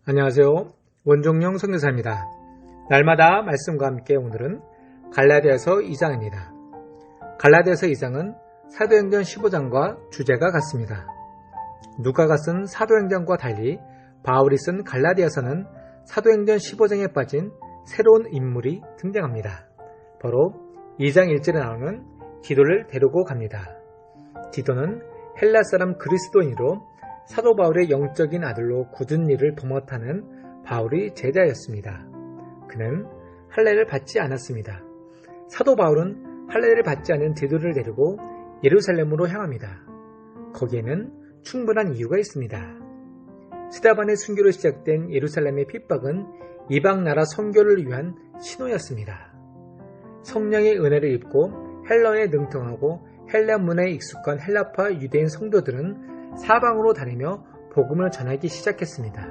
안녕하세요. 원종영 선교사입니다. 날마다 말씀과 함께 오늘은 갈라디아서 2장입니다. 갈라디아서 2장은 사도행전 15장과 주제가 같습니다. 누가가 쓴 사도행전과 달리 바울이 쓴 갈라디아서는 사도행전 15장에 빠진 새로운 인물이 등장합니다. 바로 2장 1절에 나오는 디도를 데리고 갑니다. 디도는 헬라 사람 그리스도인으로 사도 바울의 영적인 아들로 굳은 일을 도맡아는 바울의 제자였습니다. 그는 할례를 받지 않았습니다. 사도 바울은 할례를 받지 않은 디도를 데리고 예루살렘으로 향합니다. 거기에는 충분한 이유가 있습니다. 스데반의 순교로 시작된 예루살렘의 핍박은 이방 나라 선교를 위한 신호였습니다. 성령의 은혜를 입고 헬라어에 능통하고 헬라 문화에 익숙한 헬라파 유대인 성도들은 사방으로 다니며 복음을 전하기 시작했습니다.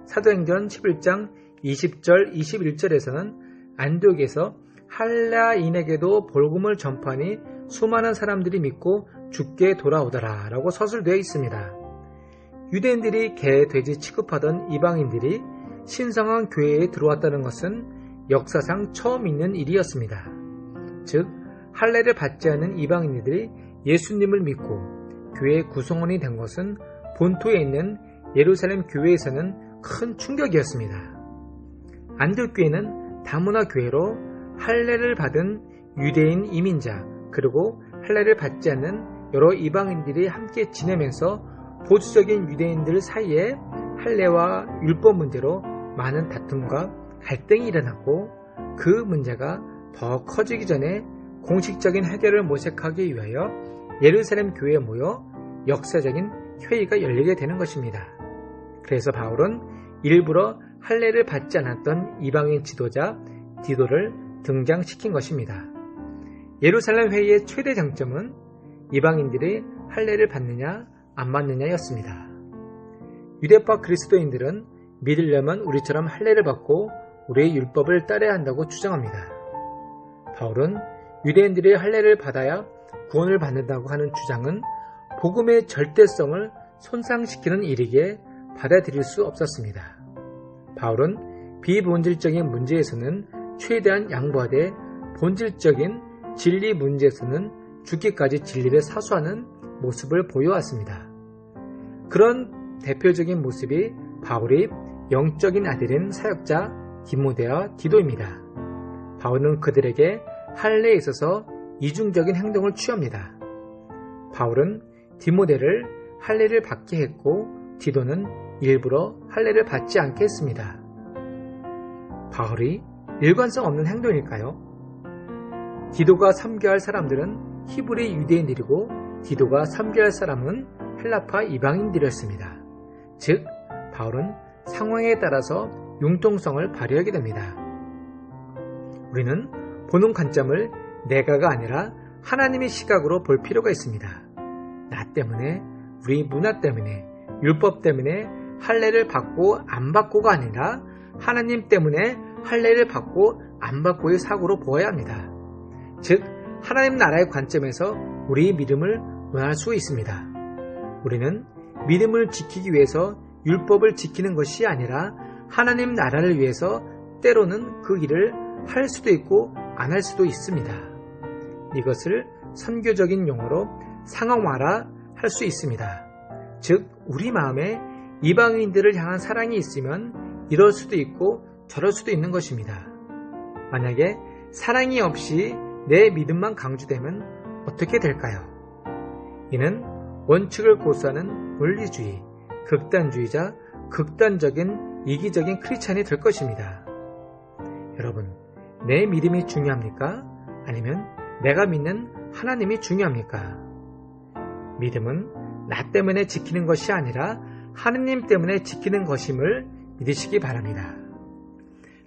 사도행전 11장 20절 21절에서는 안디옥에서 할라인에게도 복음을 전파하니 수많은 사람들이 믿고 주께 돌아오더라 라고 서술되어 있습니다. 유대인들이 개, 돼지 취급하던 이방인들이 신성한 교회에 들어왔다는 것은 역사상 처음 있는 일이었습니다. 즉 할례를 받지 않은 이방인들이 예수님을 믿고 교회의 구성원이 된 것은 본토에 있는 예루살렘 교회에서는 큰 충격이었습니다. 안디옥 교회는 다문화 교회로 할례를 받은 유대인 이민자 그리고 할례를 받지 않는 여러 이방인들이 함께 지내면서 보수적인 유대인들 사이에 할례와 율법 문제로 많은 다툼과 갈등이 일어났고 그 문제가 더 커지기 전에 공식적인 해결을 모색하기 위하여 예루살렘 교회에 모여 역사적인 회의가 열리게 되는 것입니다. 그래서 바울은 일부러 할례를 받지 않았던 이방인 지도자 디도를 등장시킨 것입니다. 예루살렘 회의의 최대 장점은 이방인들이 할례를 받느냐 안 받느냐였습니다. 유대파 그리스도인들은 믿으려면 우리처럼 할례를 받고 우리의 율법을 따라야 한다고 주장합니다. 바울은 유대인들이 할례를 받아야 구원을 받는다고 하는 주장은 복음의 절대성을 손상시키는 일이기에 받아들일 수 없었습니다. 바울은 비본질적인 문제에서는 최대한 양보하되 본질적인 진리 문제에서는 죽기까지 진리를 사수하는 모습을 보여왔습니다. 그런 대표적인 모습이 바울의 영적인 아들인 사역자 디모데와 디도입니다. 바울은 그들에게 할례에 있어서 이중적인 행동을 취합니다. 바울은 디모데를 할례를 받게 했고 디도는 일부러 할례를 받지 않게 했습니다. 바울이 일관성 없는 행동일까요? 디도가 섬겨할 사람들은 히브리 유대인들이고 디도가 섬겨할 사람은 헬라파 이방인들이었습니다. 즉 바울은 상황에 따라서 융통성을 발휘하게 됩니다. 우리는 보는 관점을 내가가 아니라 하나님의 시각으로 볼 필요가 있습니다. 나 때문에, 우리 문화 때문에, 율법 때문에 할례를 받고 안 받고가 아니라 하나님 때문에 할례를 받고 안 받고의 사고로 보아야 합니다. 즉 하나님 나라의 관점에서 우리의 믿음을 논할 수 있습니다. 우리는 믿음을 지키기 위해서 율법을 지키는 것이 아니라 하나님 나라를 위해서 때로는 그 일을 할 수도 있고 안 할 수도 있습니다. 이것을 선교적인 용어로 상황화라 할 수 있습니다. 즉 우리 마음에 이방인들을 향한 사랑이 있으면 이럴 수도 있고 저럴 수도 있는 것입니다. 만약에 사랑이 없이 내 믿음만 강조되면 어떻게 될까요? 이는 원칙을 고수하는 원리주의, 극단주의자, 극단적인 이기적인 크리스찬이 될 것입니다. 여러분, 내 믿음이 중요합니까? 아니면 내가 믿는 하나님이 중요합니까? 믿음은 나 때문에 지키는 것이 아니라 하느님 때문에 지키는 것임을 믿으시기 바랍니다.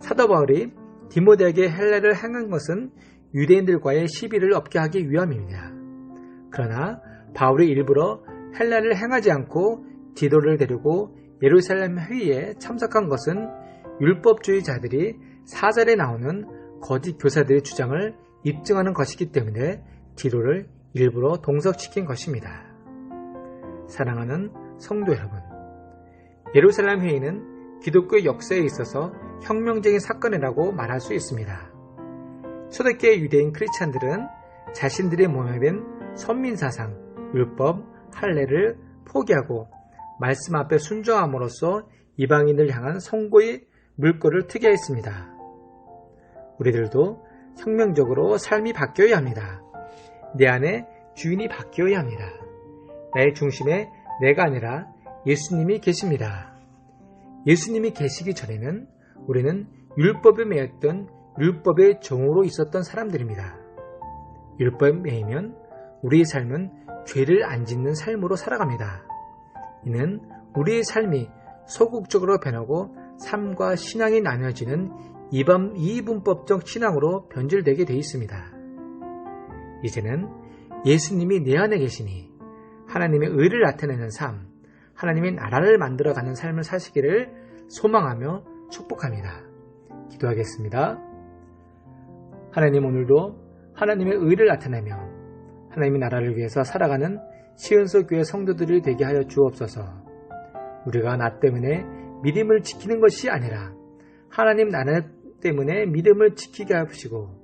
사도 바울이 디모데에게 할례를 행한 것은 유대인들과의 시비를 없게 하기 위함입니다. 그러나 바울이 일부러 할례를 행하지 않고 디도를 데리고 예루살렘 회의에 참석한 것은 율법주의자들이 4절에 나오는 거짓 교사들의 주장을 입증하는 것이기 때문에 디도를 일부러 동석시킨 것입니다. 사랑하는 성도 여러분, 예루살렘 회의는 기독교 역사에 있어서 혁명적인 사건이라고 말할 수 있습니다. 초대교회 유대인 크리스찬들은 자신들의 모형된 선민사상, 율법, 할례를 포기하고 말씀 앞에 순종함으로써 이방인을 향한 선고의 물꼬를 트게 했습니다. 우리들도 혁명적으로 삶이 바뀌어야 합니다. 내 안에 주인이 바뀌어야 합니다. 나의 중심에 내가 아니라 예수님이 계십니다. 예수님이 계시기 전에는 우리는 율법에 매였던 율법의 종으로 있었던 사람들입니다. 율법에 매이면 우리의 삶은 죄를 안 짓는 삶으로 살아갑니다. 이는 우리의 삶이 소극적으로 변하고 삶과 신앙이 나뉘어지는 이분법적 신앙으로 변질되게 되어 있습니다. 이제는 예수님이 내 안에 계시니 하나님의 의를 나타내는 삶, 하나님의 나라를 만들어가는 삶을 사시기를 소망하며 축복합니다. 기도하겠습니다. 하나님, 오늘도 하나님의 의를 나타내며 하나님의 나라를 위해서 살아가는 시은서 교회 성도들이 되게 하여 주옵소서. 우리가 나 때문에 믿음을 지키는 것이 아니라 하나님 나라 때문에 믿음을 지키게 하시고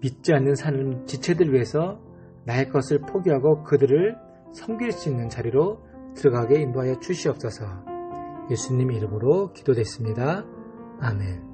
믿지 않는 사람 지체들 위해서 나의 것을 포기하고 그들을 섬길 수 있는 자리로 들어가게 인도하여 주시옵소서. 예수님 이름으로 기도됐습니다. 아멘.